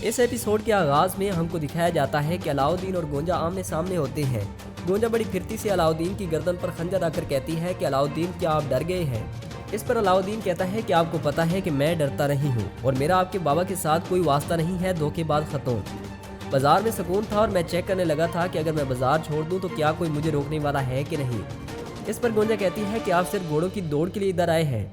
इस एपिसोड के आगाज में हमको दिखाया जाता है कि अलाउद्दीन और गोंजा आमने सामने होते हैं। गोंजा बड़ी फिरती से अलाउद्दीन की गर्दन पर खंजर आकर कहती है कि अलाउद्दीन क्या आप डर गए हैं। इस पर अलाउद्दीन कहता है कि आपको पता है कि मैं डरता नहीं हूँ और मेरा आपके बाबा के साथ कोई वास्ता नहीं है, धोखेबाज खतून। बाजार में सुकून था और मैं चेक करने लगा था कि अगर मैं बाजार छोड़ दूं तो क्या कोई मुझे रोकने वाला है कि नहीं। इस पर गोंजा कहती है कि आप सिर्फ घोड़ों की दौड़ के लिए इधर आए हैं।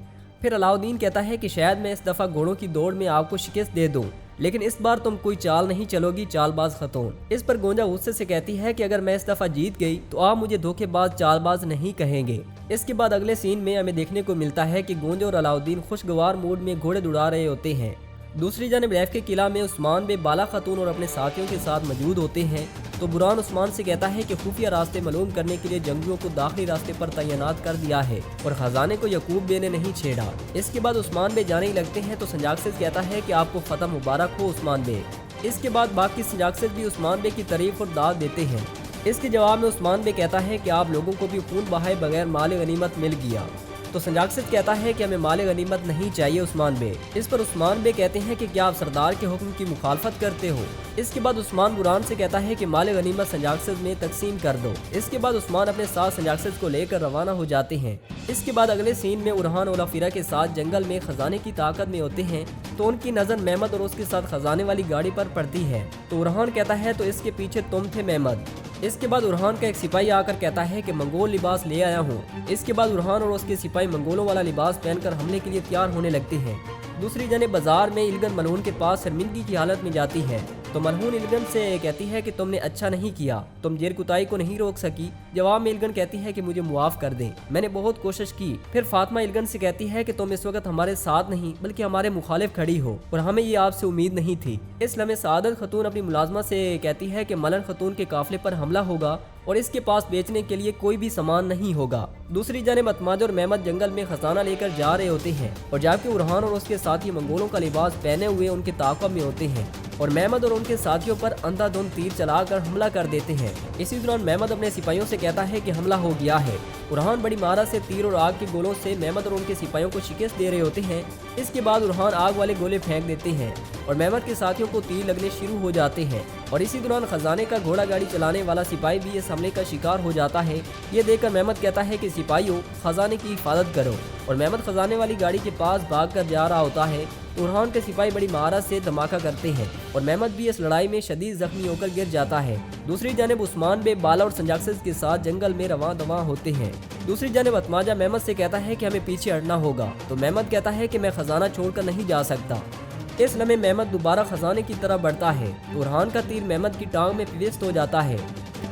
फिर अलाउद्दीन कहता है कि शायद मैं इस दफ़ा घोड़ों की दौड़ में आपको शिकस्त दे दूं, लेकिन इस बार तुम कोई चाल नहीं चलोगी, चालबाज खतून। इस पर गोंजा गुस्से से कहती है कि अगर मैं इस दफ़ा जीत गई तो आप मुझे धोखेबाज चालबाज नहीं कहेंगे। इसके बाद अगले सीन में हमें देखने को मिलता है कि गोंजा और अलाउद्दीन खुशगवार मूड में घोड़े दौड़ा रहे होते हैं। दूसरी जानिब रैफ के किला में उस्मान बे बाला खातून और अपने साथियों के साथ मौजूद होते हैं तो बुरहान उस्मान से कहता है कि खुफिया रास्ते मालूम करने के लिए जंगजुओं को दाखिली रास्ते पर तैनात कर दिया है और खजाने को यकूब बे ने नहीं छेड़ा। इसके बाद उस्मान बे जाने ही लगते हैं तो संजाकसेस कहता है कि आपको फतह मुबारक हो उस्मान बे। इसके बाद बाकी संजाकसेस भी उस्मान बे की तारीफ और दाद देते हैं। इसके जवाब में उस्मान बे कहता है कि आप लोगों को भी खून बहाए बगैर माल गनीमत मिल गया। तो संजाकसेस कहता है कि हमें माल गनीमत नहीं चाहिए उस्मान बे। इस पर उस्मान बे कहते हैं कि क्या आप सरदार के हुक्म की मुखालफत करते हो। इसके बाद उस्मान बुरहान से कहता है कि माल गनीमत संजाकसेस में तकसीम कर दो। इसके बाद उस्मान अपने साथ संजाकसेस को लेकर रवाना हो जाते हैं। इसके बाद अगले सीन में उरहान और लफीरा के साथ जंगल में खजाने की ताकत में होते हैं तो उनकी नजर मेहमद और उसके साथ खजाने वाली गाड़ी पर पड़ती है। तो उरहान कहता है तो इसके पीछे तुम थे मेहमद। इसके बाद उरहान का एक सिपाही आकर कहता है कि मंगोल लिबास ले आया हूँ। इसके बाद उरहान और उसके सिपाही मंगोलों वाला लिबास पहनकर हमले के लिए तैयार होने लगते हैं। दूसरी जने बाजार में इल्गन मलहून के पास शर्मिंदगी की हालत में जाती है तो मलहून इल्गन से कहती है कि तुमने अच्छा नहीं किया, तुम जेरकुताई को नहीं रोक सकी। जवाब में इल्गन कहती है कि मुझे मुआफ कर दें, मैंने बहुत कोशिश की। फिर फातिमा इल्गन से कहती है कि तुम इस वक्त हमारे साथ नहीं बल्कि हमारे मुखालिफ खड़ी हो और हमें ये आपसे उम्मीद नहीं थी। इस लम्हे सादत खतून अपनी मुलाजमा से कहती है कि मलन खतून के काफिले पर हमला होगा और इसके पास बेचने के लिए कोई भी सामान नहीं होगा। दूसरी जानिब अतमाज और मेहमद जंगल में खजाना लेकर जा रहे होते हैं और जबकि उरहान और उसके साथी मंगोलों का लिबास पहने हुए उनके ताक़ब में होते हैं और मेहमद और उनके साथियों पर अंधाधुंध तीर चलाकर हमला कर देते हैं। इसी दौरान मेहमद अपने सिपाहियों से कहता है कि हमला हो गया है। उरहान बड़ी महारत से तीर और आग के गोलों से मेहमद और उनके सिपाहियों को शिकस्त दे रहे होते हैं। इसके बाद उरहान आग वाले गोले फेंक देते हैं और मेहमद के साथियों को तीर लगने शुरू हो जाते हैं और इसी दौरान खजाने का घोड़ा गाड़ी चलाने वाला सिपाही भी इस हमले का शिकार हो जाता है। ये देखकर मेहमद कहता है कि सिपाहियों खजाने की हिफाजत करो और मेहमद खजाने वाली गाड़ी के पास भाग कर जा रहा होता है। उरहान के सिपाही बड़ी महारत से धमाका करते हैं और मेहमद भी इस लड़ाई में शदीद जख्मी होकर गिर जाता है। दूसरी जानिब उस्मान बे बाला और संजाकसेस के साथ जंगल में रवां दवां होते हैं। दूसरी जानिब अतमाजा मेहमद से कहता है कि हमें पीछे हटना होगा तो मेहमद कहता है कि मैं खजाना छोड़कर नहीं जा सकता। इस लम्हे मेहमद दोबारा खजाने की तरफ बढ़ता है तो उरहान का तीर मेहमद की टांग में पिवस्त हो जाता है।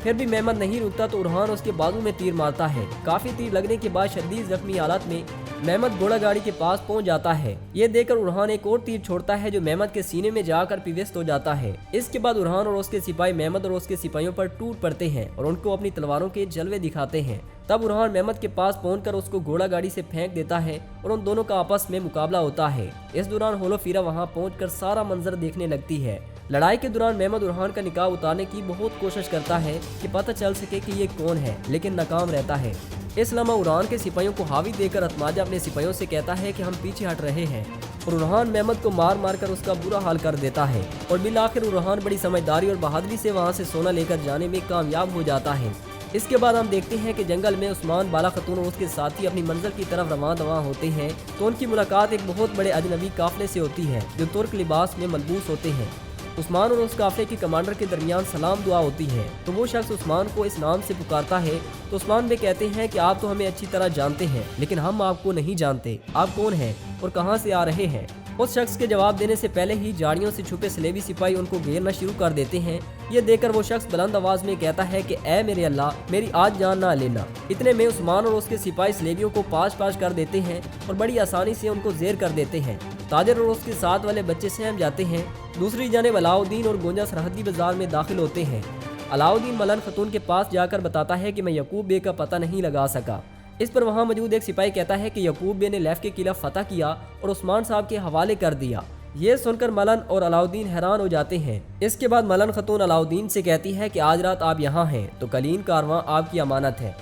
फिर भी मेहमद नहीं रुकता तो उरहान उसके बाजू में तीर मारता है। काफी तीर लगने के बाद शदीद जख्मी हालत में मेहमद घोड़ा गाड़ी के पास पहुंच जाता है। ये देखकर उरहान एक और तीर छोड़ता है जो मेहमद के सीने में जाकर पिवस्त हो जाता है। इसके बाद उरहान और उसके सिपाही मेहमद और उसके सिपाहियों पर टूट पड़ते हैं और उनको अपनी तलवारों के जलवे दिखाते हैं। तब उरहान मेहमद के पास पहुंचकर उसको घोड़ा गाड़ी से फेंक देता है और उन दोनों का आपस में मुकाबला होता है। इस दौरान होलोफीरा वहां पहुंचकर सारा मंजर देखने लगती है। लड़ाई के दौरान मेहमद उरहान का निकाह उतारने की बहुत कोशिश करता है कि पता चल सके कि ये कौन है, लेकिन नाकाम रहता है। इस लम्हा उरहान के सिपाहियों को हावी देकर अतमाजा अपने सिपाहियों से कहता है कि हम पीछे हट रहे हैं और उरहान मेहमद को मार मार कर उसका बुरा हाल कर देता है और बिल आखिर उरहान बड़ी समझदारी और बहादुरी से वहां से सोना लेकर जाने में कामयाब हो जाता है। इसके बाद हम देखते हैं कि जंगल में उस्मान बाला खतून और उसके साथी अपनी मंजिल की तरफ रवां दवां होते हैं तो उनकी मुलाकात एक बहुत बड़े अजनबी काफिले से होती है जो तुर्क लिबास में मलबूस होते हैं। उस्मान और उस काफिले के कमांडर के दरमियान सलाम दुआ होती है तो वो शख्स उस्मान को इस नाम से पुकारता है तो उस्मान बे कहते हैं कि आप तो हमें अच्छी तरह जानते हैं लेकिन हम आपको नहीं जानते, आप कौन हैं और कहां से आ रहे हैं। उस शख्स के जवाब देने से पहले ही झाड़ियों से छुपे सलेबी सिपाही उनको घेरना शुरू कर देते हैं। ये देखकर वो शख्स बुलंद आवाज में कहता है कि ऐ मेरे अल्लाह, मेरी आज जान ना लेना। इतने में उस्मान और उसके सिपाही सलेबियों को पाश पाश कर देते हैं और बड़ी आसानी से उनको जेर कर देते हैं। ताजर और उसके साथ वाले बच्चे सहम जाते हैं। दूसरी जानिब अलाउद्दीन और गोंजा सरहदी बाजार में दाखिल होते हैं। अलाउद्दीन मलन खतून के पास जाकर बताता है कि मैं यकूब बे का पता नहीं लगा सका। इस पर वहां मौजूद एक सिपाही कहता है कि यकूब बे ने लैफ के किला फतह किया और उस्मान साहब के हवाले कर दिया। ये सुनकर मलन और अलाउद्दीन हैरान हो जाते हैं। इसके बाद मलन खतून अलाउद्दीन से कहती है कि आज रात आप यहाँ हैं तो कलीन कारवां आपकी अमानत है।